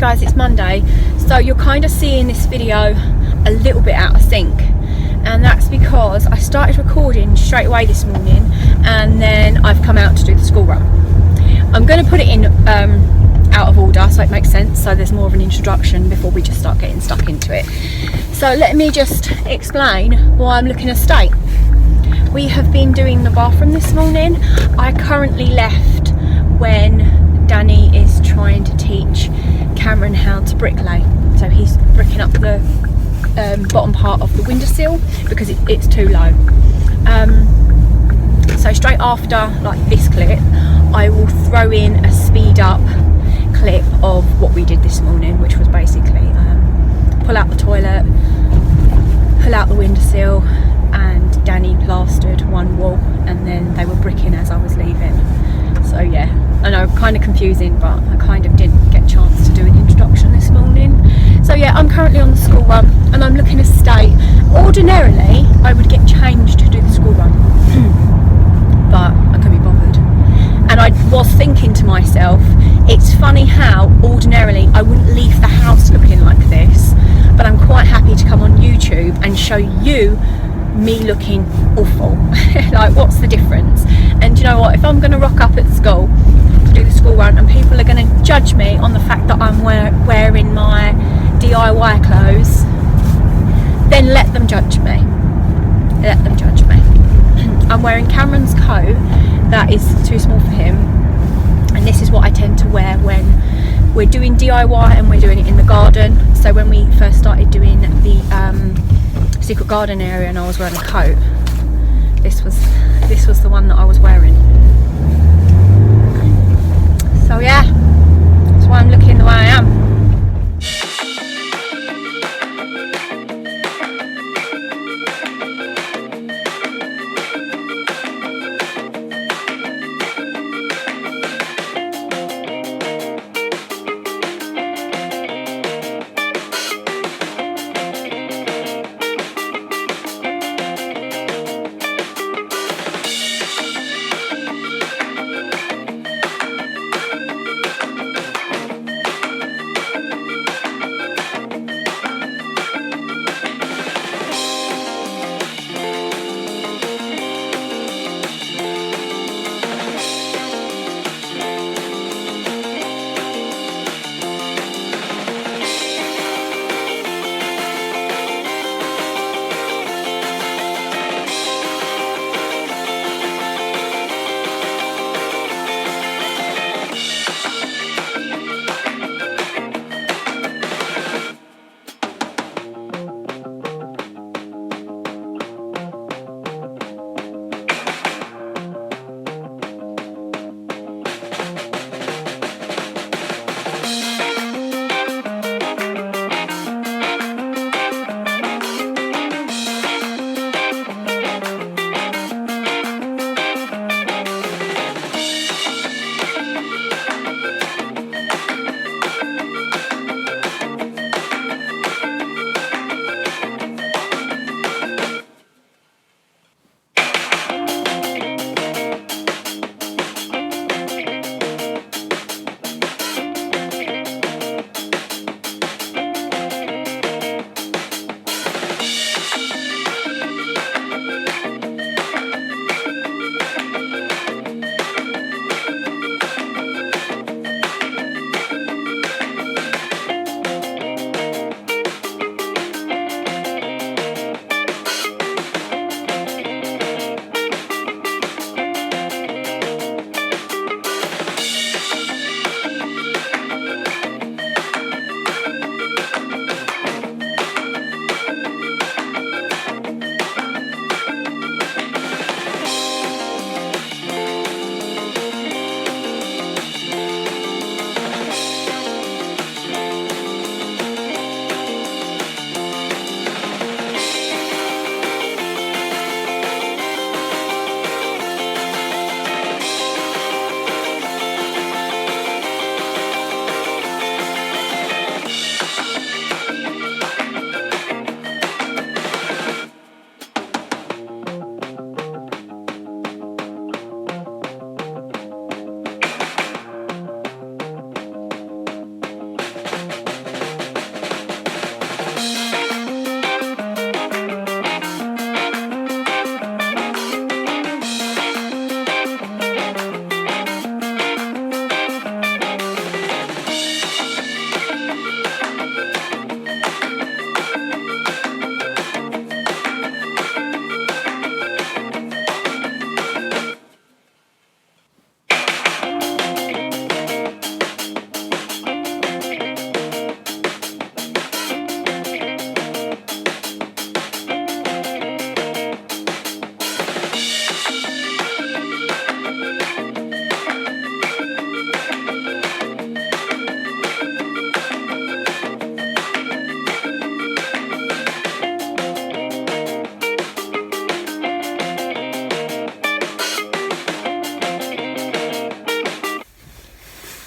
guys, it's Monday, so you're kind of seeing this video a little bit out of sync, and that's because I started recording straight away this morning and then I've come out to do the school run. I'm going to put it in out of order so it makes sense, so there's more of an introduction before we just start getting stuck into it. So let me just explain why I'm looking a state. We have been doing the bathroom this morning. I currently left when Danny is trying to teach Cameron how to bricklay. So he's bricking up the bottom part of the windowsill because it's too low. So straight after like this clip, I will throw in a speed up clip of what we did this morning, which was basically pull out the toilet, pull out the windowsill, and Danny plastered one wall, and then they were bricking as I was leaving. So yeah, I know, kind of confusing, but I kind of didn't get a chance to do an introduction this morning. So yeah, I'm currently on the school run and I'm looking a state. Ordinarily I would get changed to do the school run but I couldn't be bothered, and I was thinking to myself, it's funny how ordinarily I wouldn't leave the house looking like this, but I'm quite happy to come on YouTube and show you me looking awful. Like, what's the difference? And you know what, if I'm going to rock up at school to do the school run and people are going to judge me on the fact that I'm wearing my DIY clothes, then let them judge me. Let them judge me. I'm wearing Cameron's coat that is too small for him, and this is what I tend to wear when we're doing DIY and we're doing it in the garden. So when we first started doing the secret garden area and I was wearing a coat, this was the one that I was wearing. So yeah, that's why I'm looking the way I am.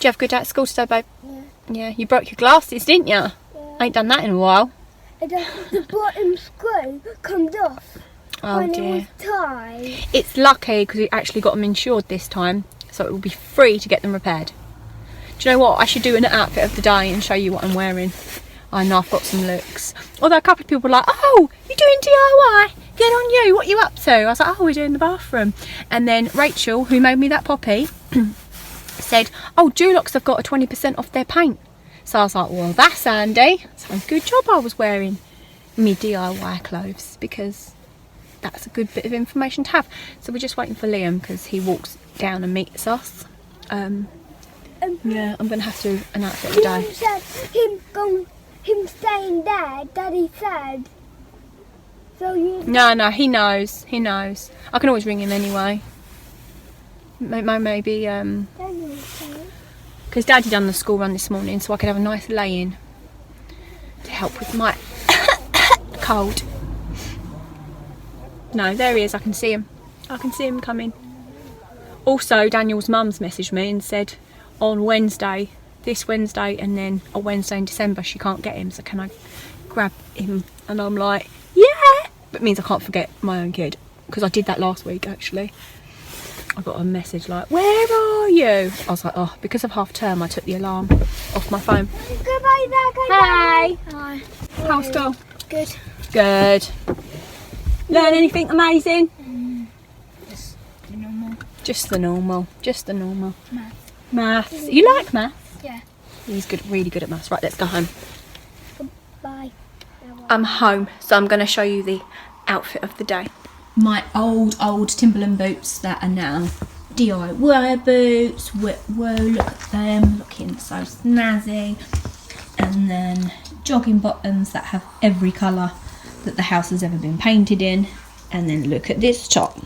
you have a good day at school today, babe? Yeah. Yeah, you broke your glasses, didn't you? Yeah. I ain't done that in a while. And the bottom screw comes off. Oh when dear. It was tied. It's lucky because we actually got them insured this time, so it will be free to get them repaired. Do you know what? I should do an outfit of the day and show you what I'm wearing. I know I've got some looks. Although a couple of people were like, oh, you're doing DIY? Good on you. What are you up to? I was like, oh, we're doing the bathroom. And then Rachel, who made me that poppy, said, oh, Dulux have got a 20% off their paint. So I was like, well, that's handy. So good job I was wearing me DIY clothes, because that's a good bit of information to have. So we're just waiting for Liam because he walks down and meets us. Yeah, I'm going to have to do an outfit of the day. Liam said him staying there, Daddy said. So you... No, he knows. He knows. I can always ring him anyway. Maybe, because Daddy done the school run this morning, so I could have a nice lay-in to help with my cold. No, there he is. I can see him. I can see him coming. Also, Daniel's mum's messaged me and said on Wednesday, this Wednesday, and then a Wednesday in December, she can't get him, so can I grab him? And I'm like, yeah! But it means I can't forget my own kid, because I did that last week actually. I got a message like, where are you? I was like, oh, because of half term I took the alarm off my phone. Goodbye, Hi! Hi. How's school? Good. Good. Learn anything amazing? Just the normal. Just the normal. Just the normal. Maths. Maths. You like maths? Yeah. He's good, really good at maths. Right, let's go home. Bye. I'm home, so I'm going to show you the outfit of the day. My old Timberland boots that are now DIY boots. Whoa, look at them, looking so snazzy. And then jogging bottoms that have every colour that the house has ever been painted in. And then look at this top.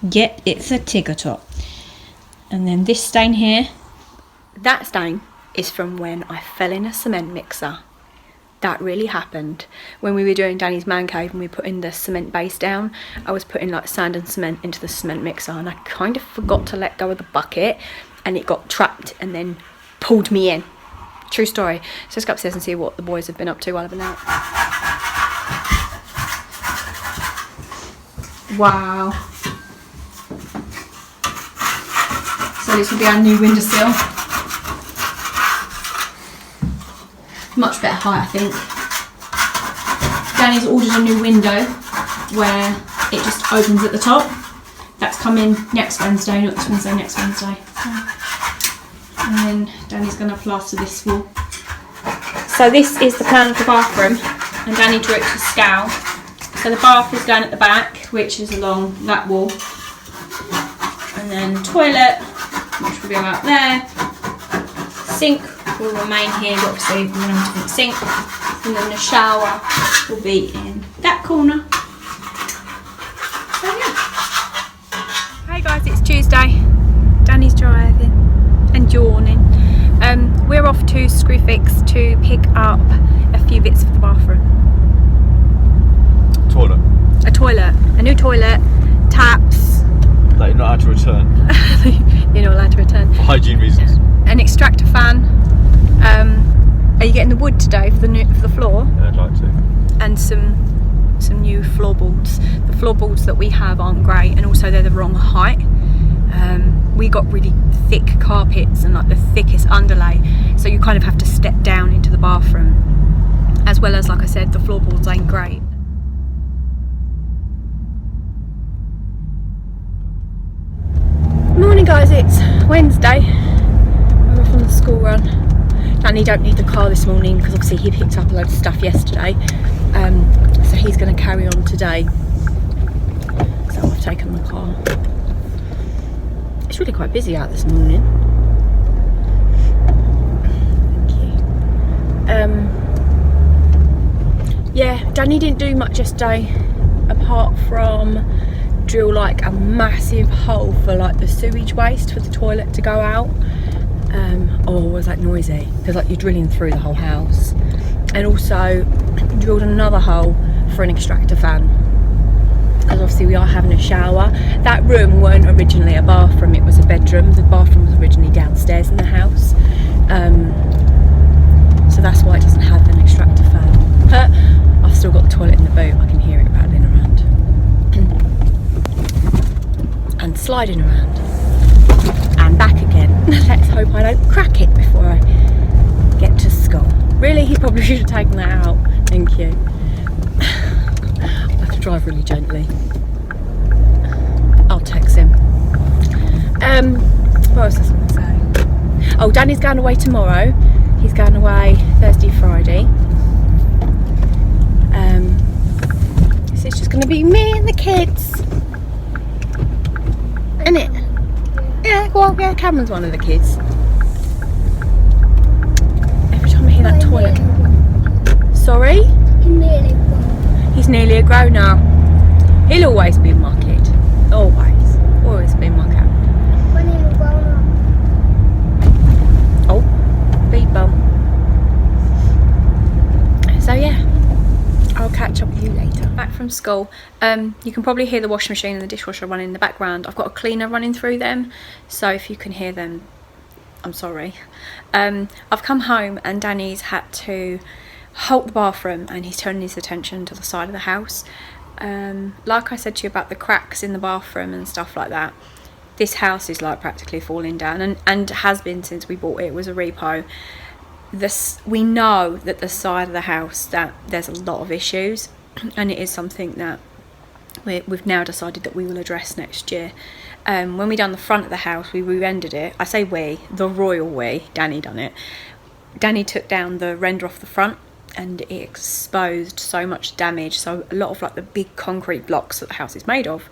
Yep, it's a Tigger top. And then this stain here. That stain is from when I fell in a cement mixer. That really happened when we were doing Danny's man cave and we put in the cement base down. I was putting like sand and cement into the cement mixer, and I kind of forgot to let go of the bucket, and it got trapped and then pulled me in. True story. So let's go upstairs and see what the boys have been up to while I've been out. Wow. So this will be our new windowsill. Much better height, I think. Danny's ordered a new window where it just opens at the top. That's coming next Wednesday, not this Wednesday, next Wednesday. And then Danny's going to plaster this wall. So this is the plan of the bathroom, and Danny drew it to scale. So the bath is down at the back, which is along that wall. And then toilet, which will be about there. Sink will remain here, but obviously we're going to have a different sink. And then the shower will be in that corner. So yeah. Hey guys, it's Tuesday. Danny's driving and yawning. We're off to Screwfix to pick up a few bits for the bathroom. Toilet. A toilet, a new toilet, taps. That you're not allowed to return. You're not allowed to return. For hygiene reasons. An extractor fan. Are you getting the wood today for the floor? Yeah, I'd like to. And some new floorboards. The floorboards that we have aren't great, and also they're the wrong height. We got really thick carpets and like the thickest underlay, so you kind of have to step down into the bathroom. As well as, like I said, the floorboards ain't great. Morning guys, it's Wednesday. We're off on the school run. Danny don't need the car this morning because obviously he picked up a load of stuff yesterday, so he's going to carry on today. So I've taken the car. It's really quite busy out this morning. Thank you. Yeah, Danny didn't do much yesterday apart from drill like a massive hole for like the sewage waste for the toilet to go out. Oh, was that noisy? Because like you're drilling through the whole house. And also drilled another hole for an extractor fan, because obviously we are having a shower. That room weren't originally a bathroom, it was a bedroom. The bathroom was originally downstairs in the house, So that's why it doesn't have an extractor fan. But I've still got the toilet in the boot. I can hear it rattling around and sliding around and back again. Let's hope I don't crack it before I get to school. Really, he probably should have taken that out. Thank you. I have to drive really gently. I'll text him. What else was I going to say? Oh, Danny's going away tomorrow. He's going away Thursday, Friday. So it's just going to be me and the kids. Isn't it? Yeah, well, yeah, Cameron's one of the kids. Every time I hear that toilet. Sorry? He's nearly a grown-up. He'll always be my kid. Always be my cat. Oh, beep bump. So yeah, I'll catch up with you later. Back from school. You can probably hear the washing machine and the dishwasher running in the background. I've got a cleaner running through them, so if you can hear them, I'm sorry. I've come home and Danny's had to halt the bathroom and he's turning his attention to the side of the house. Like I said to you about the cracks in the bathroom and stuff like that, this house is like practically falling down, and has been since we bought it. It was a repo. We know that the side of the house, that there's a lot of issues, and it is something that we've now decided that we will address next year. When we done the front of the house, we re-rendered it. I say we, the royal we. Danny done it. Danny took down the render off the front and it exposed so much damage, so a lot of like the big concrete blocks that the house is made of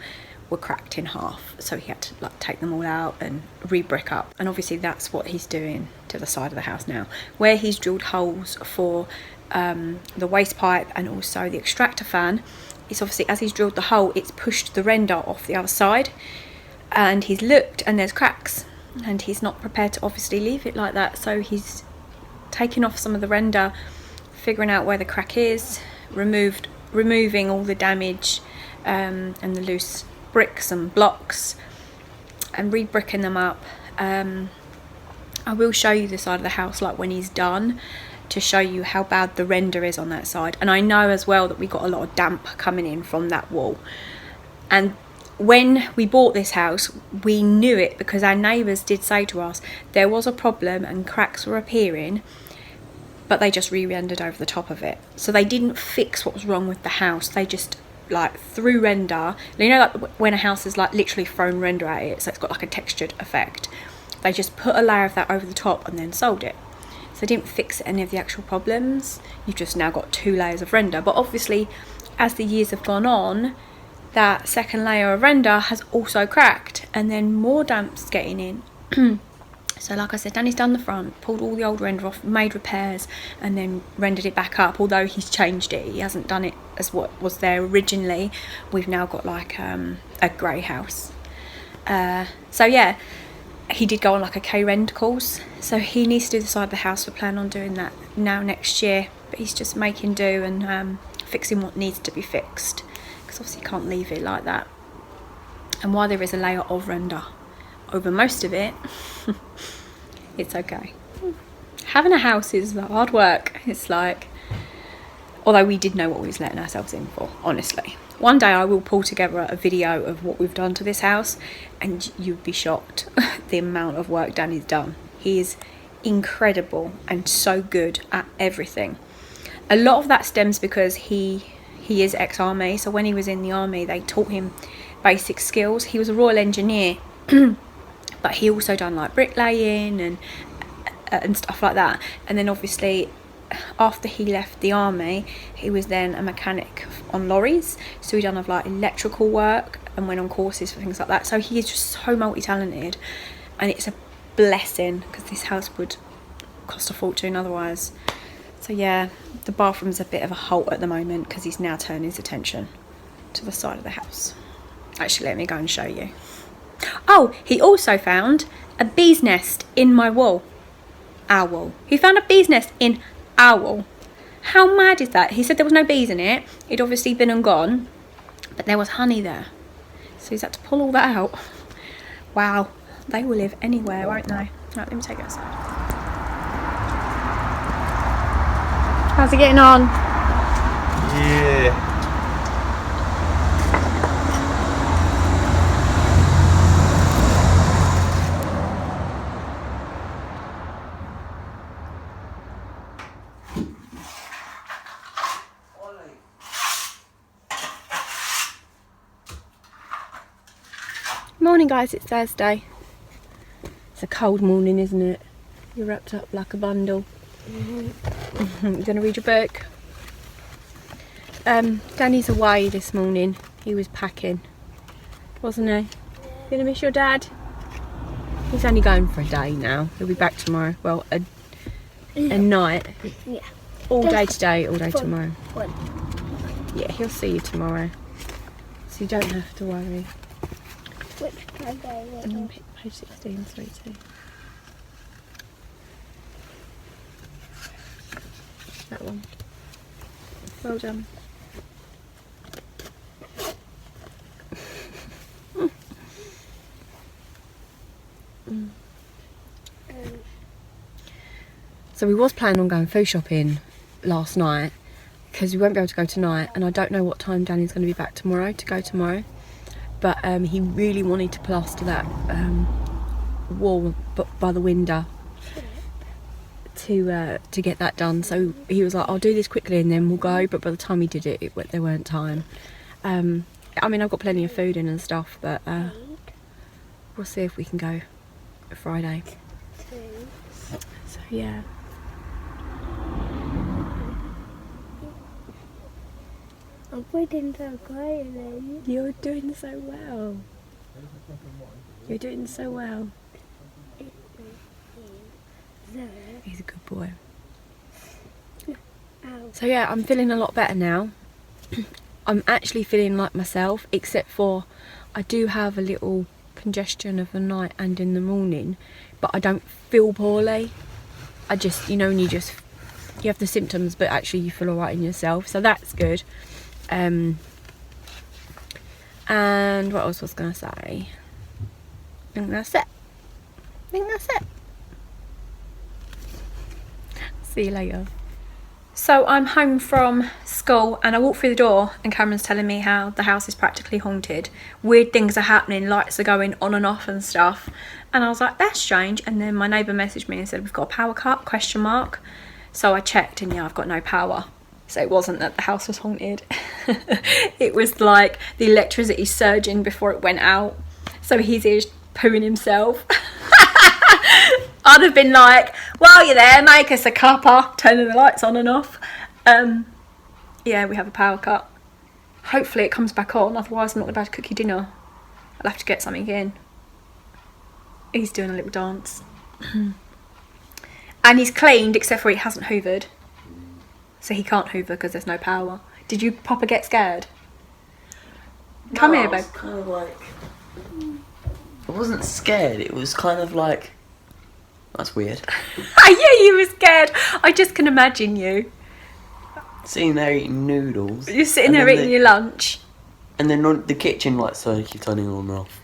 were cracked in half, so he had to like take them all out and re-brick up. And obviously that's what he's doing to the side of the house now, where he's drilled holes for the waste pipe and also the extractor fan. It's obviously, as he's drilled the hole, it's pushed the render off the other side, and he's looked and there's cracks, and he's not prepared to obviously leave it like that, so he's taken off some of the render, figuring out where the crack is, removing all the damage and the loose bricks and blocks, and re-bricking them up. I will show you the side of the house like when he's done, to show you how bad the render is on that side. And I know as well that we got a lot of damp coming in from that wall, and when we bought this house we knew it because our neighbours did say to us there was a problem and cracks were appearing, but they just re-rendered over the top of it. So they didn't fix what was wrong with the house, they just like threw render. You know, like when a house is like literally thrown render at it, so it's got like a textured effect, they just put a layer of that over the top and then sold it. So they didn't fix any of the actual problems. You've just now got 2 layers of render, but obviously as the years have gone on, that second layer of render has also cracked, and then more damp's getting in. So like I said, Danny's done the front, pulled all the old render off, made repairs, and then rendered it back up, although he's changed it. He hasn't done it as what was there originally. We've now got like a grey house. So yeah, he did go on like a K-rend course, so he needs to do the side of the house. We plan on doing that now next year, but he's just making do and fixing what needs to be fixed, because obviously you can't leave it like that. And while there is a layer of render over most of it, it's okay. Having a house is hard work. It's like, although we did know what we was letting ourselves in for, honestly. One day I will pull together a video of what we've done to this house, and you'd be shocked the amount of work Danny's done. He is incredible and so good at everything. A lot of that stems because he is ex-army, so when he was in the army they taught him basic skills. He was a Royal Engineer but he also done like bricklaying and stuff like that. And then obviously after he left the army, he was then a mechanic on lorries, so he done like electrical work and went on courses for things like that. So he is just so multi-talented, and it's a blessing because this house would cost a fortune otherwise. So yeah, the bathroom's a bit of a halt at the moment because he's now turned his attention to the side of the house. Actually, let me go and show you. Oh, he also found a bee's nest in my wall. Our wall. He found a bee's nest in our wall. How mad is that? He said there was no bees in it. It'd obviously been and gone, but there was honey there. So he's had to pull all that out. Wow, they will live anywhere, won't they? Right, let me take it outside. How's it getting on? Yeah. Morning guys, it's Thursday. It's a cold morning, isn't it? You're wrapped up like a bundle. You're gonna read your book? Danny's away this morning. He was packing, wasn't he? You gonna miss your dad? He's only going for a day now. He'll be back tomorrow. Well, a night. Yeah. All day today, all day tomorrow. One. Yeah, he'll see you tomorrow. So you don't have to worry. Which page are you on? Page 16, sweetie. That one. Well done. So we was planning on going food shopping last night because we won't be able to go tonight, and I don't know what time Danny's going to be back tomorrow to go tomorrow. But he really wanted to plaster that wall by the window to get that done. So he was like, I'll do this quickly and then we'll go. But by the time he did it, there weren't time. I mean, I've got plenty of food in and stuff, but we'll see if we can go Friday. So yeah. I'm putting so quietly. You're doing so well. You're doing so well. He's a good boy. So yeah, I'm feeling a lot better now. I'm actually feeling like myself, except for I do have a little congestion of the night and in the morning, but I don't feel poorly. I just, you know, when you have the symptoms, but actually you feel alright in yourself, so that's good. And what else was I going to say? I think that's it. See you later. So I'm home from school and I walk through the door and Cameron's telling me how the house is practically haunted. Weird things are happening, lights are going on and off and stuff. And I was like, that's strange. And then my neighbour messaged me and said, we've got a power cut, ? So I checked and yeah, I've got no power. So it wasn't that the house was haunted. It was like the electricity surging before it went out. So he's here pooing himself. I'd have been like, while you're there, make us a cuppa, turning the lights on and off. Yeah, we have a power cut. Hopefully it comes back on, otherwise I'm not going to be able to cook you dinner. I'll have to get something in. He's doing a little dance. And he's cleaned, except for he hasn't hoovered. So he can't hoover because there's no power. Did you Papa get scared? Come here, babe. I was kind of like, I wasn't scared, it was kind of like, that's weird. Yeah, you were scared. I just can imagine you. Sitting there eating noodles. You're sitting there eating your lunch. And then the kitchen lights started keep turning on and off.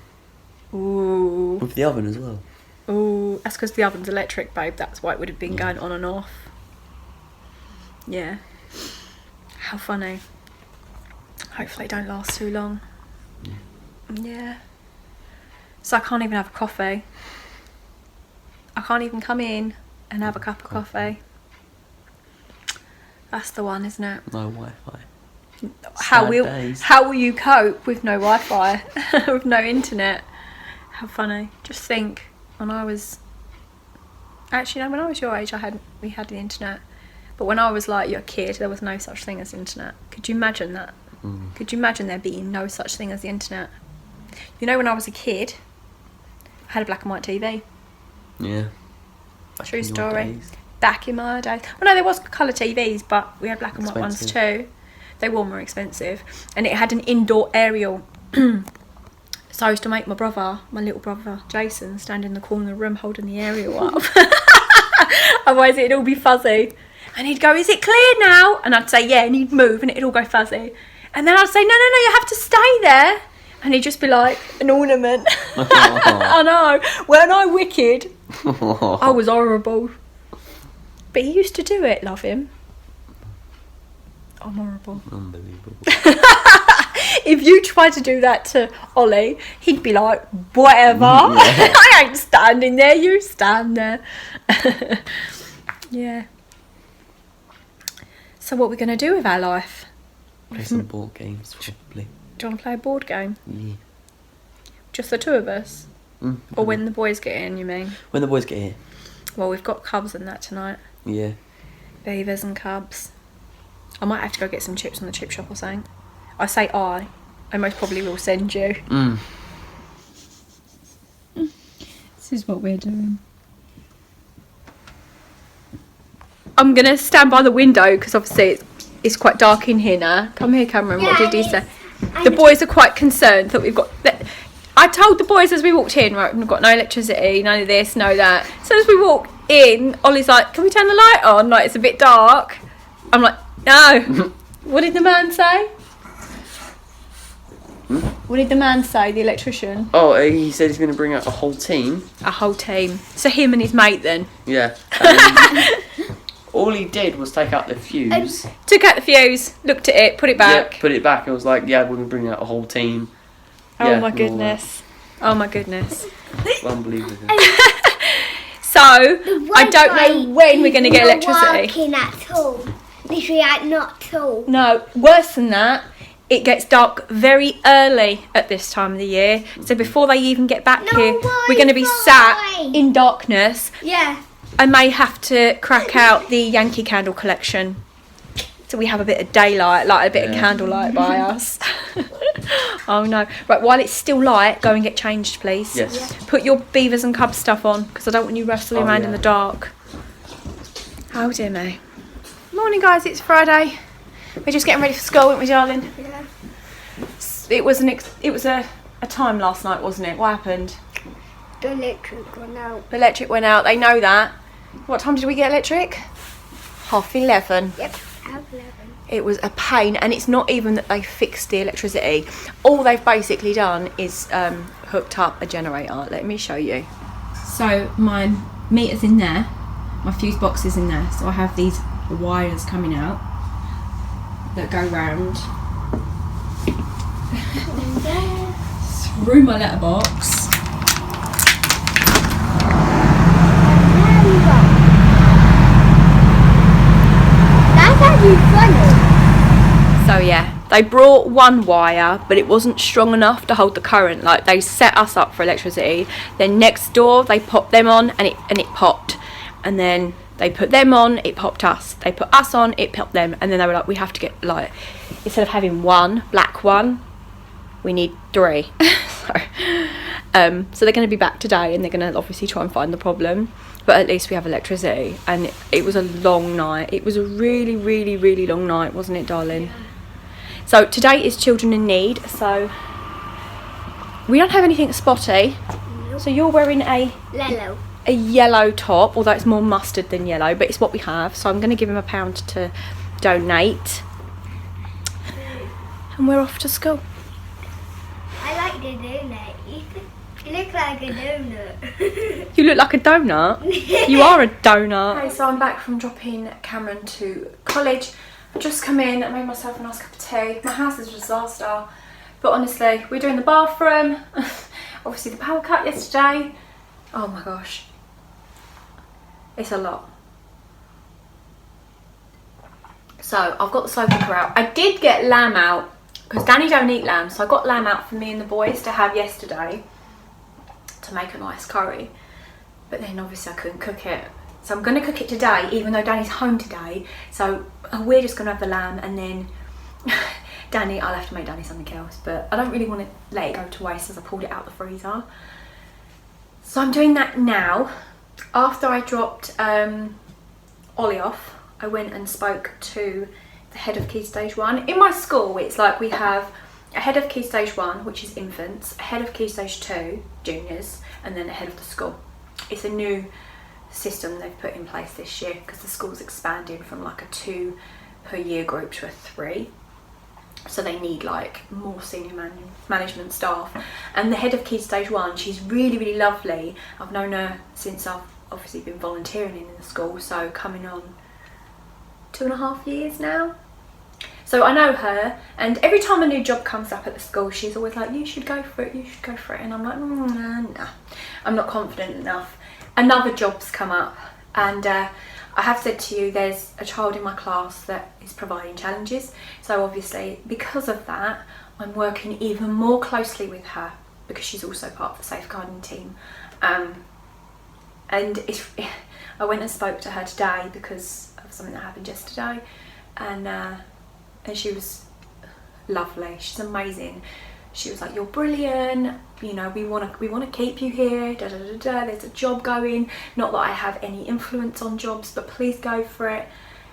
Ooh. With the oven as well. Ooh, that's because the oven's electric, babe. That's why it would have been going on and off. Yeah. How funny. Hopefully it don't last too long. Yeah. So I can't even have a coffee. I can't even come in and have a cup of coffee. That's the one, isn't it? No Wi-Fi. How will you cope with no Wi-Fi, with no internet? How funny. Just think, when I was your age, we had the internet. But when I was like your kid, there was no such thing as the internet. Could you imagine that? Could you imagine there being no such thing as the internet? You know, when I was a kid, I had a black and white TV. Yeah. True story. Back in my days. Well, no, there was colour TVs, but we had black and white ones too. They were more expensive. And it had an indoor aerial. So I used to make my little brother, Jason, stand in the corner of the room holding the aerial up. Otherwise it'd all be fuzzy. And he'd go, is it clear now? And I'd say, yeah, and he'd move and it'd all go fuzzy. And then I'd say, no, you have to stay there. And he'd just be like, an ornament. I know. Weren't I wicked? I was horrible. But he used to do it, love him. I'm horrible. Unbelievable. If you tried to do that to Ollie, he'd be like, whatever. Yeah. I ain't standing there, you stand there. Yeah. So what we're going to do with our life? Play some board games, probably. Do you want to play a board game? Yeah. Just the two of us? Or when the boys get in, you mean? When the boys get here. Well, we've got cubs and that tonight. Yeah. Beavers and cubs. I might have to go get some chips from the chip shop or something. I say I most probably will send you. This is what we're doing. I'm going to stand by the window because obviously it's quite dark in here now. Come here, Cameron. What did he say? The boys are quite concerned that we've got... I told the boys as we walked in, right, we've got no electricity, none of this, no that. So as we walk in, Ollie's like, can we turn the light on? Like, it's a bit dark. I'm like, no. What did the man say? What did the man say, the electrician? Oh, he said he's going to bring out a whole team. A whole team. So him and his mate then? Yeah. All he did was take out the fuse. Took out the fuse, looked at it, put it back. Yeah, put it back and was like, yeah, we're going to bring out a whole team. Oh Yeah, my and all goodness. Oh my goodness. that. Unbelievable. So, I don't know when we're going to get electricity. Not working at all. Literally, not at all. No, worse than that, it gets dark very early at this time of the year. So before they even get back here, we're going to be sat in darkness. Yeah. I may have to crack out the Yankee candle collection. So we have a bit of daylight, like a bit of candlelight by us. Oh no. Right, while it's still light, go and get changed, please. Yes. Yeah. Put your beavers and cubs stuff on, because I don't want you wrestling around in the dark. Oh dear me. Morning guys, it's Friday. We're just getting ready for school, weren't we, darling? Yeah. It was a time last night, wasn't it? What happened? The electric went out. The electric went out, they know that. What time did we get electric? 11:30. Yep. Half 11. It was a pain, and it's not even that they fixed the electricity. All they've basically done is hooked up a generator. Let me show you. So my meter's in there, my fuse box is in there. So I have these wires coming out that go round through my letterbox. That's actually funny. So yeah, they brought one wire, but it wasn't strong enough to hold the current. Like, they set us up for electricity. Then next door, they popped them on, and it popped. And then they put them on, it popped us. They put us on, it popped them. And then they were like, we have to get, like, instead of having one black one, we need 3. So they're going to be back today, and they're going to obviously try and find the problem. But at least we have electricity. And it was a long night. It was a really, really, really long night, wasn't it, darling? Yeah. So today is Children in Need. So we don't have anything spotty. Nope. So you're wearing a yellow top, although it's more mustard than yellow, but it's what we have. So I'm going to give him £1 to donate. And we're off to school. I like the donut. You look like a donut. You look like a donut. You are a donut. Okay, so I'm back from dropping Cameron to college. I've just come in and made myself a nice cup of tea. My house is a disaster, but honestly, we're doing the bathroom. Obviously the power cut yesterday. Oh my gosh. It's a lot. So I've got the slow cooker out. I did get lamb out because Danny don't eat lamb, so I got lamb out for me and the boys to have yesterday to make a nice curry. But then obviously I couldn't cook it. So I'm going to cook it today, even though Danny's home today. So we're just going to have the lamb, and then Danny, I'll have to make Danny something else. But I don't really want to let it go to waste as I pulled it out the freezer. So I'm doing that now. After I dropped Ollie off, I went and spoke to the head of Key Stage 1. In my school, it's like we have a head of Key Stage 1, which is infants, a head of Key Stage 2, juniors, and then a head of the school. It's a new system they've put in place this year because the school's expanding from like a 2 per year group to a 3. So they need like more senior management staff. And the head of Key Stage 1, she's really, really lovely. I've known her since I've obviously been volunteering in the school, so coming on 2.5 years now. So I know her, and every time a new job comes up at the school, she's always like, you should go for it, you should go for it. And I'm like, nah, I'm not confident enough. Another job's come up, and I have said to you, there's a child in my class that is providing challenges. So obviously, because of that, I'm working even more closely with her, because she's also part of the safeguarding team. And I went and spoke to her today because of something that happened yesterday, and she was lovely. She's amazing. She was like, you're brilliant, you know, we want to keep you here, da, da, da, da. There's a job going, not that I have any influence on jobs, but please go for it.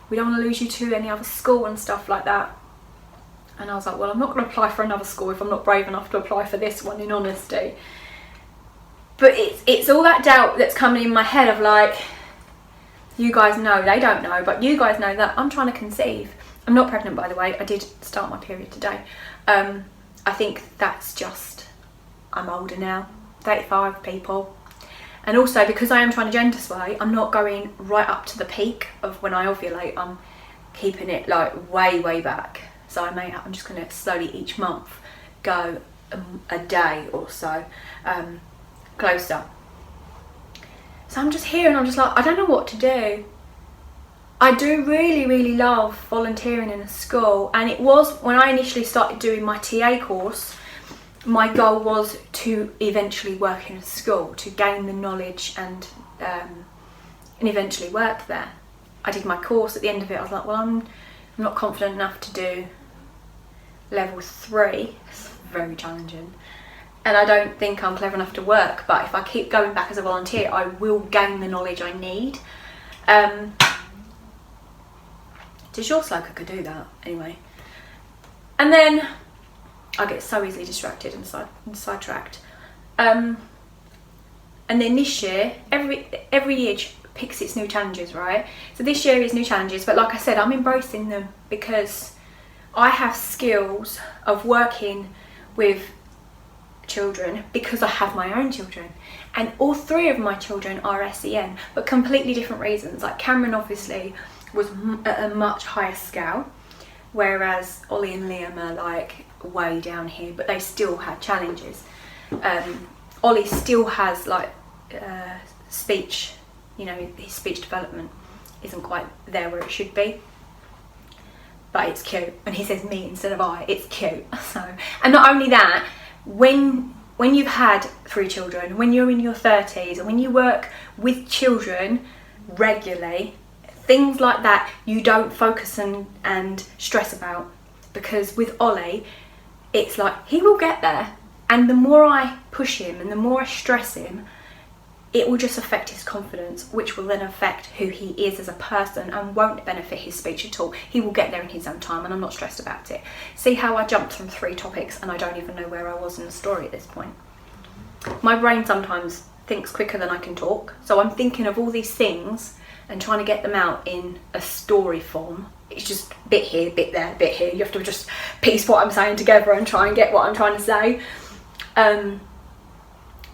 We don't want to lose you to any other school and stuff like that. And I was like, well, I'm not going to apply for another school if I'm not brave enough to apply for this one, in honesty. But it's all that doubt that's coming in my head of like, you guys know, they don't know, but you guys know that I'm trying to conceive. I'm not pregnant, by the way. I did start my period today. I think that's just, I'm older now, 35 people. And also because I am trying to gender sway, I'm not going right up to the peak of when I ovulate. I'm keeping it like way back. So I'm just going to slowly each month go a day or so closer. So I'm just here and I'm just like, I don't know what to do. I do really love volunteering in a school, and it was when I initially started doing my TA course, my goal was to eventually work in a school, to gain the knowledge and eventually work there. I did my course. At the end of it I was like, well, I'm not confident enough to do level 3. It's very challenging, and I don't think I'm clever enough to work, but if I keep going back as a volunteer I will gain the knowledge I need. Does your sloker could do that anyway? And then I get so easily distracted and sidetracked. And then this year, every year picks its new challenges, right? So this year is new challenges, but like I said, I'm embracing them because I have skills of working with children because I have my own children, and all 3 of my children are SEN, but completely different reasons. Like Cameron obviously was at a much higher scale, whereas Ollie and Liam are like way down here, but they still had challenges. Ollie still has like speech, you know, his speech development isn't quite there where it should be, but it's cute, and he says me instead of I. It's cute. So, and not only that, when you've had 3 children, when you're in your 30s, and when you work with children regularly, things like that you don't focus and stress about, because with Ollie it's like he will get there, and the more I push him and the more I stress him, it will just affect his confidence, which will then affect who he is as a person and won't benefit his speech at all. He will get there in his own time, and I'm not stressed about it. See how I jumped from 3 topics and I don't even know where I was in the story at this point. My brain sometimes thinks quicker than I can talk, so I'm thinking of all these things and trying to get them out in a story form. It's just bit here, bit there, bit here. You have to just piece what I'm saying together and try and get what I'm trying to say.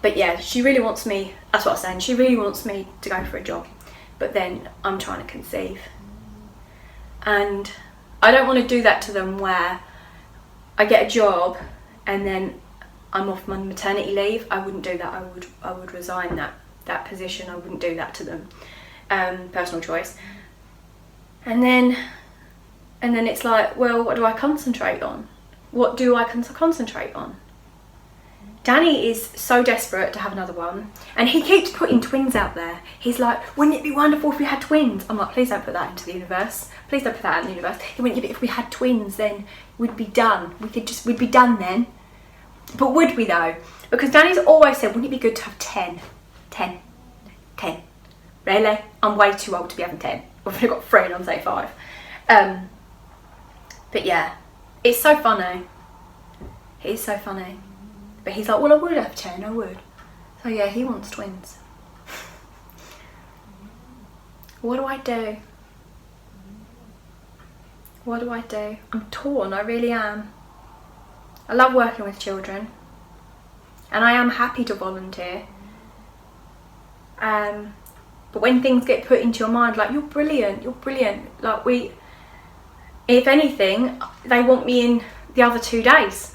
But yeah, she really wants me, that's what I'm saying, she really wants me to go for a job, but then I'm trying to conceive. And I don't want to do that to them where I get a job and then I'm off my maternity leave. I wouldn't do that. I would resign that position. I wouldn't do that to them. Personal choice. And then it's like, well, what do I concentrate on? What do I concentrate on? Danny is so desperate to have another one, and he keeps putting twins out there. He's like, wouldn't it be wonderful if we had twins? I'm like, please don't put that into the universe. Please don't put that in the universe. He went, yeah, but if we had twins, then we'd be done. We'd be done then. But would we though? Because Danny's always said, wouldn't it be good to have 10? 10. 10. Really? I'm way too old to be having 10. I've only got 3 and I'm 35. But yeah, it's so funny. It is so funny. But he's like, well, I would have 10, I would. So yeah, he wants twins. What do I do? What do I do? I'm torn, I really am. I love working with children, and I am happy to volunteer. But when things get put into your mind, like, you're brilliant, like, If anything, they want me in the other 2 days.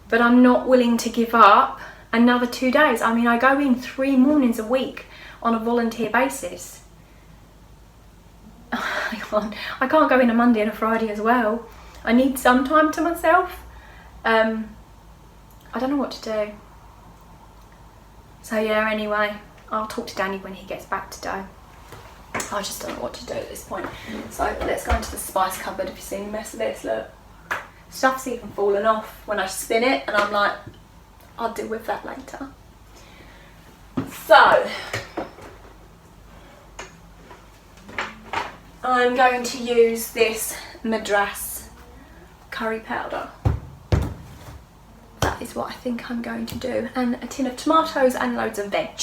But I'm not willing to give up another 2 days. I mean, I go in 3 mornings a week on a volunteer basis. I can't go in a Monday and a Friday as well. I need some time to myself. I don't know what to do. So yeah, anyway, I'll talk to Danny when he gets back today. I just don't know what to do at this point. So let's go into the spice cupboard. If you've seen the mess of this, look. Stuff's even fallen off when I spin it, and I'm like, I'll deal with that later. So I'm going to use this Madras curry powder. That is what I think I'm going to do. And a tin of tomatoes and loads of veg.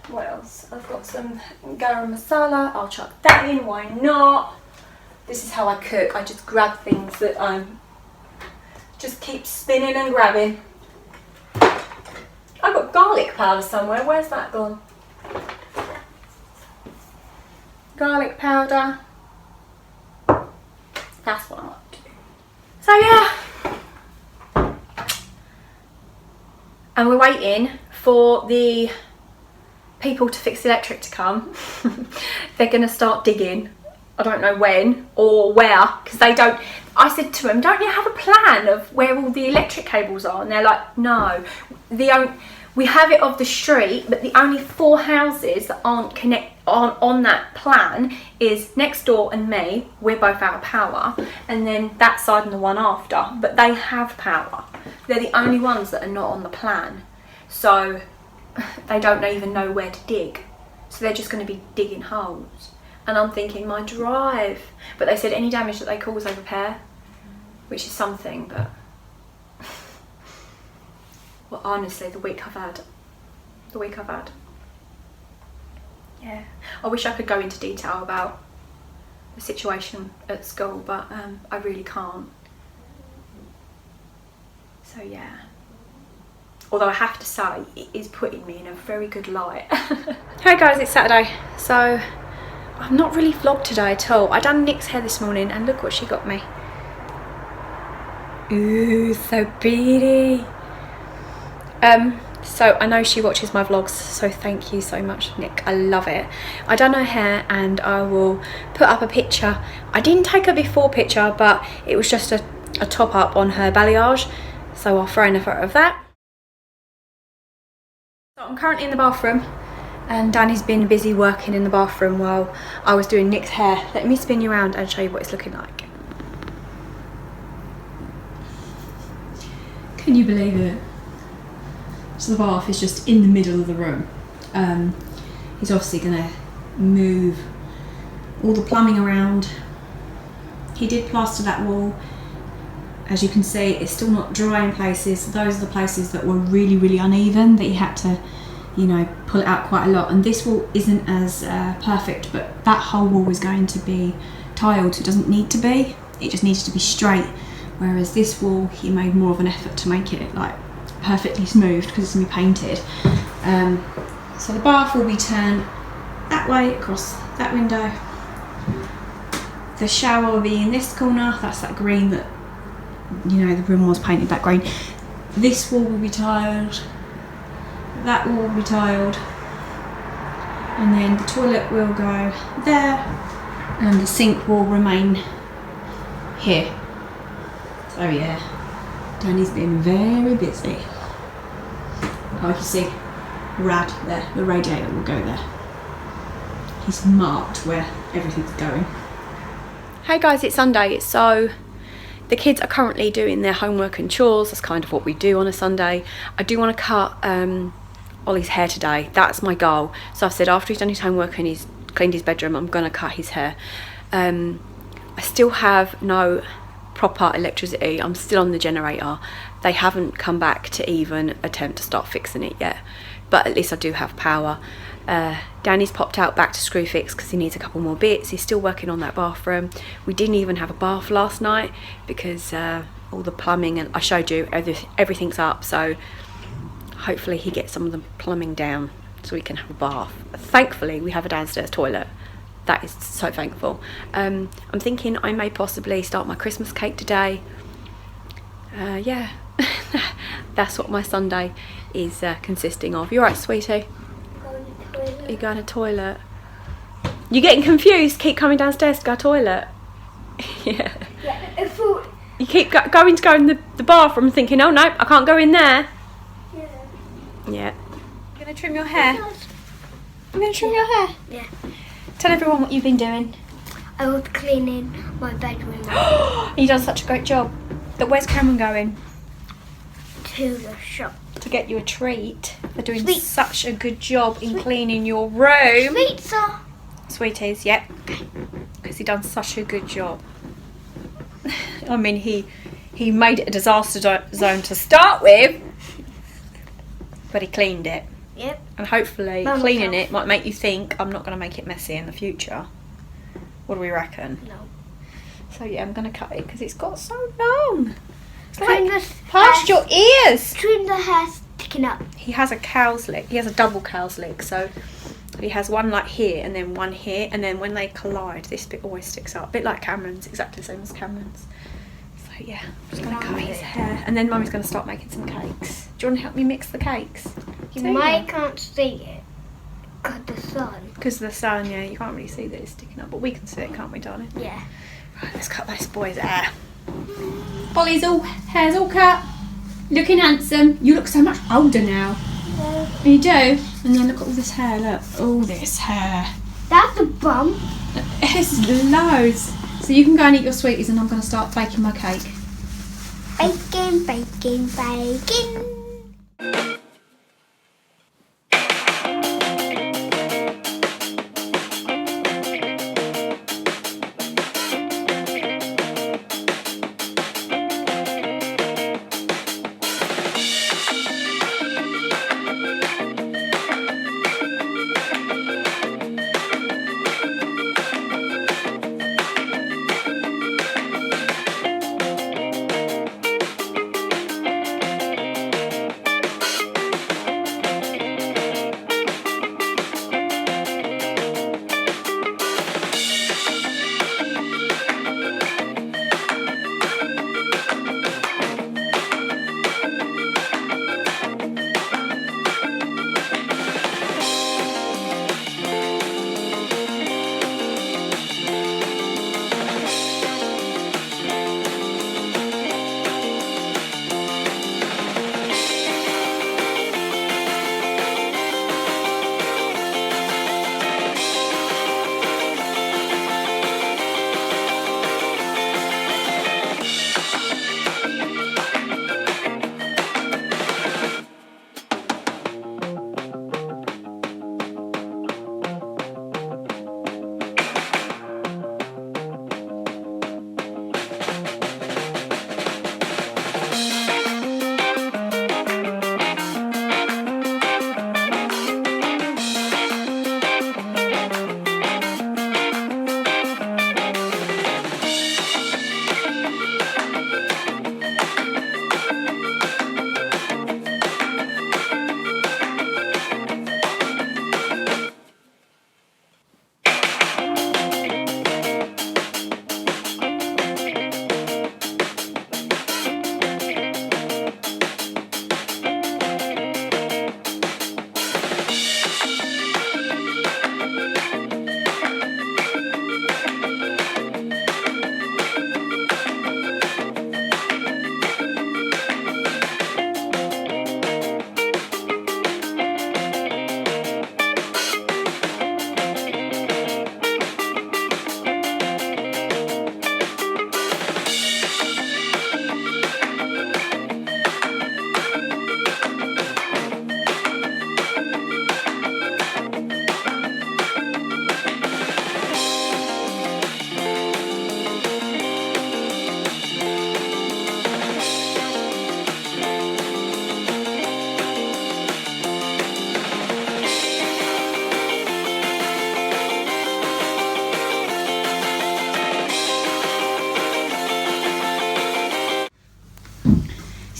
What else? I've got some garam masala. I'll chuck that in, why not? This is how I cook. I just grab things that I'm... just keep spinning and grabbing. I've got garlic powder somewhere. Where's that gone? Garlic powder. That's what I'm up to. So yeah. And we're waiting for the people to fix the electric to come. They're going to start digging. I don't know when or where, because they don't... I said to them, don't you have a plan of where all the electric cables are? And they're like, no. We have it of the street, but the only 4 houses that aren't on that plan is next door and me. We're both out of power. And then that side and the one after. But they have power. They're the only ones that are not on the plan. So they don't even know where to dig. So they're just going to be digging holes. And I'm thinking, my drive. But they said any damage that they cause, they repair. Which is something, but... well, honestly, the week I've had. Yeah. I wish I could go into detail about the situation at school, but I really can't. So yeah. Although I have to say, it is putting me in a very good light. Hey guys, it's Saturday. So, I've not really vlogged today at all. I done Nick's hair this morning and look what she got me. Ooh, so pretty. So I know she watches my vlogs, so thank you so much, Nick. I love it. I done her hair and I will put up a picture. I didn't take a before picture, but it was just a top up on her balayage. So I'll throw in a photo of that. So I'm currently in the bathroom and Danny's been busy working in the bathroom while I was doing Nick's hair. Let me spin you around and show you what it's looking like. Can you believe it? So the bath is just in the middle of the room. He's obviously going to move all the plumbing around. He did plaster that wall. As you can see, it's still not dry in places. Those are the places that were really, really uneven, that he had to, you know, pull it out quite a lot. And this wall isn't as perfect, but that whole wall is going to be tiled, so it doesn't need to be. It just needs to be straight. Whereas this wall, he made more of an effort to make it like perfectly smooth because it's going to be painted. So the bath will be turned that way across that window. The shower will be in this corner. That's that green that, you know, the room was painted that green. This wall will be tiled. That wall will be tiled. And then the toilet will go there. And the sink will remain here. So yeah, Danny's been very busy. Oh, you can see rad there, the radiator will go there. He's marked where everything's going. Hey guys, it's Sunday, so the kids are currently doing their homework and chores. That's kind of what we do on a Sunday. I do want to cut Ollie's hair today. That's my goal. So I've said after he's done his homework and he's cleaned his bedroom, I'm going to cut his hair. I still have no proper electricity. I'm still on the generator. They haven't come back to even attempt to start fixing it yet, but at least I do have power. Danny's popped out back to Screwfix because he needs a couple more bits. He's still working on that bathroom. We didn't even have a bath last night because all the plumbing, and I showed you everything's up, so hopefully he gets some of the plumbing down so we can have a bath. Thankfully we have a downstairs toilet, that is so thankful. I'm thinking I may possibly start my Christmas cake today. Yeah, that's what my Sunday is consisting of. You're right, sweetie? You're going to toilet. You're getting confused. Keep coming downstairs to go to toilet. Yeah. You keep going to go in the bathroom thinking, oh no, I can't go in there. Yeah. You're going to trim your hair? I'm going to trim your hair? Yeah. Tell everyone what you've been doing. I was cleaning my bedroom You've done such a great job. But where's Cameron going? to the shop. To get you a treat for doing Sweets. such a good job in cleaning your room. Pizza. Sweeties, yep. Because he done such a good job. I mean, he made it a disaster zone to start with, but he cleaned it. Yep. And hopefully Mama cleaning help. it might make you think I'm not going to make it messy in the future. What do we reckon? No. So yeah, I'm going to cut it because it's got so long. It's Trim like the past hair- your ears. Trim the hair sticking up. He has a cow's leg. He has a double cow's leg. So he has one like here and then one here. And then when they collide, this bit always sticks up. A bit like Cameron's, exactly the same as Cameron's. So yeah, I'm just going to cut his hair. And then Mummy's going to start making some cakes. Do you want to help me mix the cakes? You might can't see it because the sun. Because of the sun, yeah, you can't really see that it's sticking up. But we can see it, can't we, darling? Yeah. Right, let's cut this boy's hair. Polly's hair's all cut. Looking handsome. You look so much older now. You do. And then look at all this hair, look. All this hair. That's a bump. It's loads. So you can go and eat your sweeties and I'm going to start baking my cake. Bacon, bacon, bacon.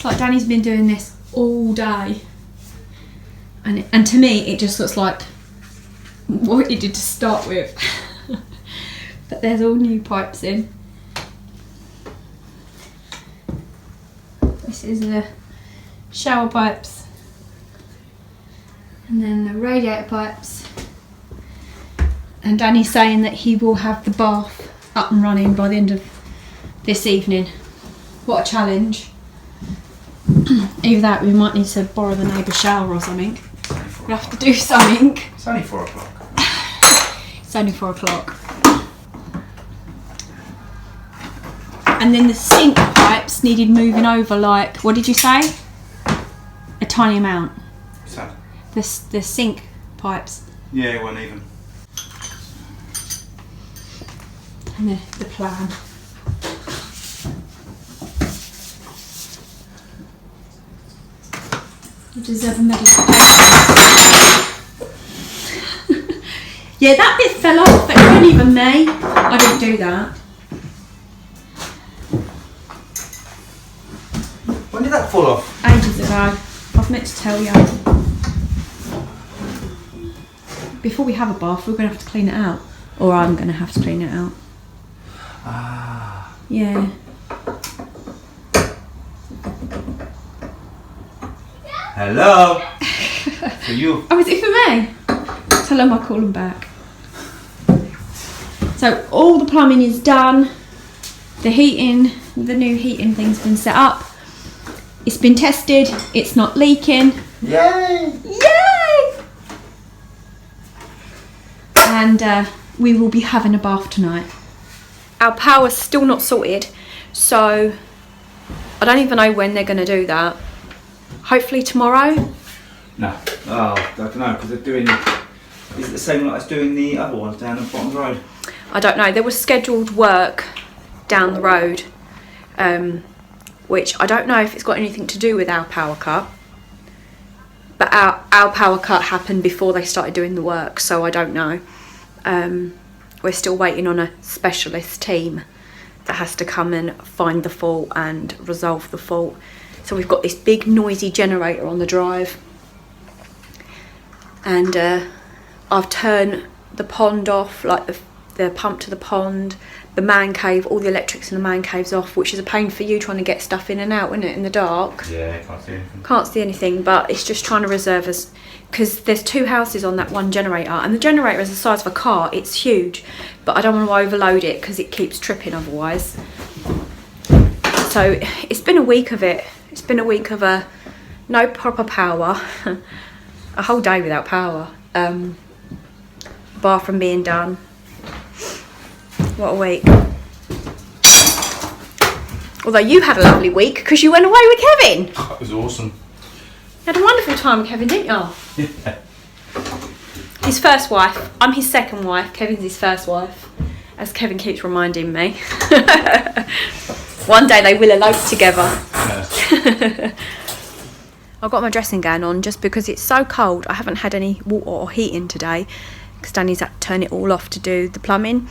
Like Danny's been doing this all day, and to me it just looks like what he did to start with. but there's all new pipes in. This is the shower pipes, and then the radiator pipes. And Danny's saying that he will have the bath up and running by the end of this evening. What a challenge. Either that, we might need to borrow the neighbour's shower or something. We'll have to do something. It's only 4 o'clock. It's only 4 o'clock. And then the sink pipes needed moving over, like, what did you say? A tiny amount. So, The sink pipes. yeah, it wasn't even. And the plan. You deserve a medal. Yeah, that bit fell off. It wasn't even me. I didn't do that. When did that fall off? Ages ago. I was meant to tell you. Before we have a bath, we're going to have to clean it out. Or I'm going to have to clean it out. Ah. Yeah. Hello. For you. Oh, is it for me? Tell them I'll call them back. So all the plumbing is done. The heating, the new heating thing's been set up. It's been tested. It's not leaking. Yay! Yay! And we will be having a bath tonight. Our power's still not sorted, so I don't even know when they're going to do that. Hopefully tomorrow. No. Oh, I don't know, because they're doing. Is it the same like as doing the other ones down the bottom of the road? I don't know. There was scheduled work down the road, which I don't know if it's got anything to do with our power cut. But our power cut happened before they started doing the work, so I don't know. We're still waiting on a specialist team that has to come and find the fault and resolve the fault. So we've got this big noisy generator on the drive, and I've turned the pond off, like the pump to the pond, the man cave, all the electrics in the man cave's off, which is a pain for you trying to get stuff in and out, isn't it, in the dark? Yeah, can't see anything. Can't see anything, but it's just trying to reserve us, because there's 2 houses on that one generator, and the generator is the size of a car. It's huge, but I don't want to overload it because it keeps tripping otherwise. So it's been a week of it. It's been a week of no proper power, a whole day without power. Bathroom being done. What a week. Although you had a lovely week because you went away with Kevin. That was awesome. You had a wonderful time with Kevin, didn't you? Yeah. His first wife. I'm his second wife. Kevin's his first wife, as Kevin keeps reminding me. One day they will elope together. Yeah. I've got my dressing gown on just because it's so cold. I haven't had any water or heating today because Danny's had to turn it all off to do the plumbing.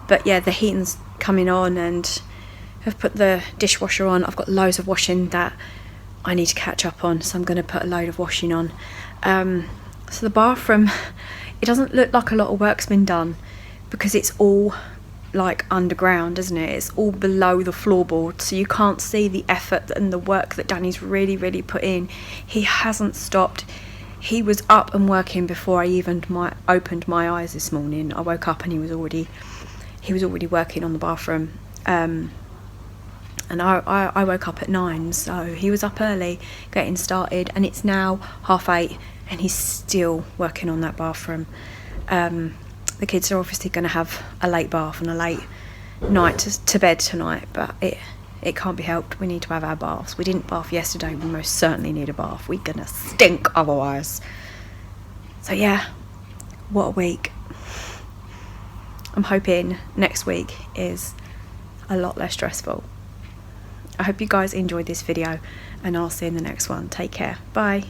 But yeah, the heating's coming on, and I've put the dishwasher on. I've got loads of washing that I need to catch up on, so I'm going to put a load of washing on. So the bathroom, it doesn't look like a lot of work's been done because it's all like underground, isn't it? It's all below the floorboard, so you can't see the effort and the work that Danny's really put in. He hasn't stopped. He was up and working before I even opened my eyes this morning. I woke up and he was already working on the bathroom. And I woke up at 9, so he was up early getting started, and it's now 8:30 and he's still working on that bathroom. The kids are obviously going to have a late bath and a late night to bed tonight, but it can't be helped. We need to have our baths. We didn't bath yesterday. We most certainly need a bath. We're going to stink otherwise. So yeah, what a week. I'm hoping next week is a lot less stressful. I hope you guys enjoyed this video, and I'll see you in the next one. Take care. Bye.